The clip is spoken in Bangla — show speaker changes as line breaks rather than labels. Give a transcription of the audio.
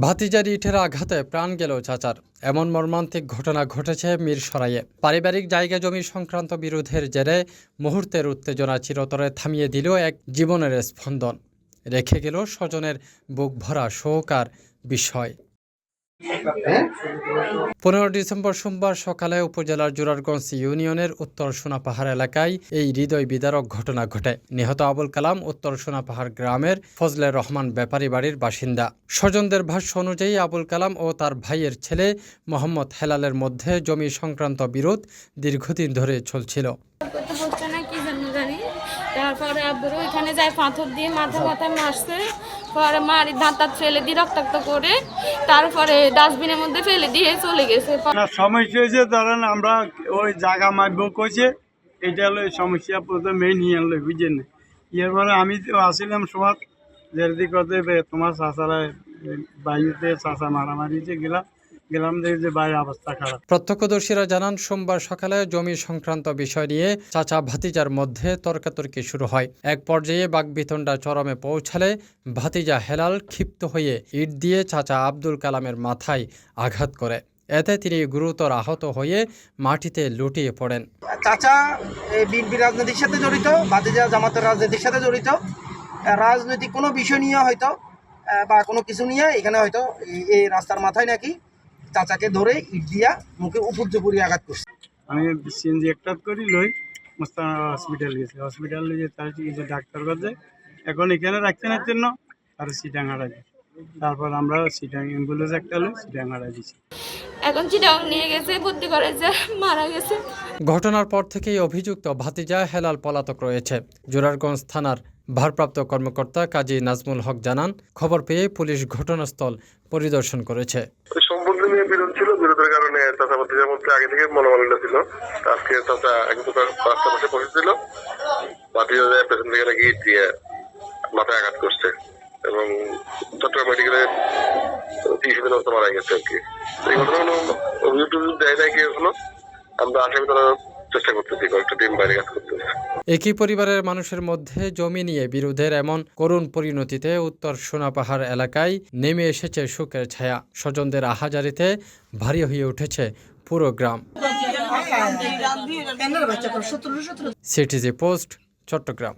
ভাতিজার ইটের আঘাতে প্রাণ গেল চাচার। এমন মর্মান্তিক ঘটনা ঘটেছে মিরসরাইয়ে। পারিবারিক জায়গা জমি সংক্রান্ত বিরোধের জেরে মুহূর্তের উত্তেজনা চিরতরে থামিয়ে দিল এক জীবনের স্পন্দন, রেখে গেল স্বজনের বুক ভরা শোক আর বিস্ময়। 15 ডিসেম্বর সোমবার সকালে উপজেলার জোরারগঞ্জ ইউনিয়নের উত্তর সোনাপাহাড় এলাকায় এই হৃদয় বিদারক ঘটনা ঘটে। নিহত আবুল কালাম উত্তর সোনাপাহাড় গ্রামের ফজলে রহমান ব্যাপারী বাড়ির বাসিন্দা। স্বজনদের ভাষ্য অনুযায়ী আবুল কালাম ও তার ভাইয়ের ছেলে মোহাম্মদ হেলালের মধ্যে জমি সংক্রান্ত বিরোধ দীর্ঘদিন ধরে চলছিল।
তারপরে আব্বুর ওইখানে যায় পাথর দিয়ে মাথা মারছে, পরে মারি দাঁত ফেলে দিয়ে রক্তাক্ত করে তারপরে ডাস্টবিনের মধ্যে ফেলে দিয়ে চলে গেছে।
সমস্যা হয়েছে, ধরেন আমরা ওই জায়গা মারবো কইছে, এটা হলো সমস্যা প্রথমে নিয়ে আনলো, বুঝছেন না। এরপরে আমি তো আসছিলাম সমাজ যেদি করতে তোমার চাচারা বাড়িতে চাচা মারামারিতে গেলাম দেখি যে বাড়ির অবস্থা খারাপ।
প্রত্যক্ষদর্শীরা জানান, সোমবার সকালে জমি সংক্রান্ত বিষয় নিয়ে চাচা ভাতিজার মধ্যে তর্কাতর্কি শুরু হয়। এক পর্যায়ে বাকবিতণ্ডা চরমে পৌঁছালে ভাতিজা হেলাল ক্ষিপ্ত হয়ে ইট দিয়ে চাচা আব্দুল কালামের মাথায় আঘাত করে। এতে তিনি গুরুতর আহত হয়ে মাটিতে লুটিয়ে পড়েন।
চাচা বিএনপি রাজনীতির সাথে জড়িত, ভাতিজা জামাতের রাজনীতির সাথে জড়িত। রাজনৈতিক কোনো বিষয় নিয়ে হয়তো বা কোনো কিছু নিয়ে এখানে হয়তো এই রাস্তার মাথায় নাকি চাচাকে ধরে ইট দিয়া মুখে উপর্যপুরি আঘাত করছে।
আমি সিএনজি একটা করি লই মোস্তান হসপিটাল গেছি, হসপিটাল নিয়ে তার চিকিৎসা ডাক্তার কাছে এখন এখানে রাখতে না জন্য আর সিটাঙ্গা রাখি। তারপর আমরা সিটাং অ্যাম্বুলেন্স একটা লই সিটাঙ্গা রাখছি।
এখন চিটাং নিয়ে গেছে, ভর্তি করেছে, মারা গেছে।
ঘটনার পর থেকেই অভিযুক্ত ভাতিজা হেলাল পলাতক রয়েছে। জোরারগঞ্জ থানার ভারপ্রাপ্ত কর্মকর্তা কাজী নাজমুল হক জানান, খবর পেয়ে পুলিশ ঘটনাস্থল পরিদর্শন করেছে।
সম্পর্ক নিয়ে বিরোধ ছিল, বিরোধের কারণে চাচা ভাতিজার মধ্যে আগে থেকে মনোমালিন্য ছিল। আজকে চাচা একদম রাস্তার পাশে বসেছিল, ভাতিজা পেছন থেকে নাকি ইট দিয়ে মাথায় আঘাত করছে এবং চট্টগ্রাম মেডিকেলে চিকিৎসাধীন অবস্থা মারা গেছে আর কি। এই ঘটনা অভিযোগ দেয় নাই কি এখনো, আমরা আসামি করার চেষ্টা করতেছি, কয়েকটা টিম বাইরে কাজ করতেছি।
একই পরিবারের মানুষের মধ্যে জমি নিয়ে বিরোধের এমন করুণ পরিণতিতে উত্তর সোনাপাহাড় এলাকায় নেমে এসেছে শোকের ছায়া। স্বজনদের আহাজারিতে ভারী হয়ে উঠেছে পুরো গ্রাম। CTG post, Chittagong.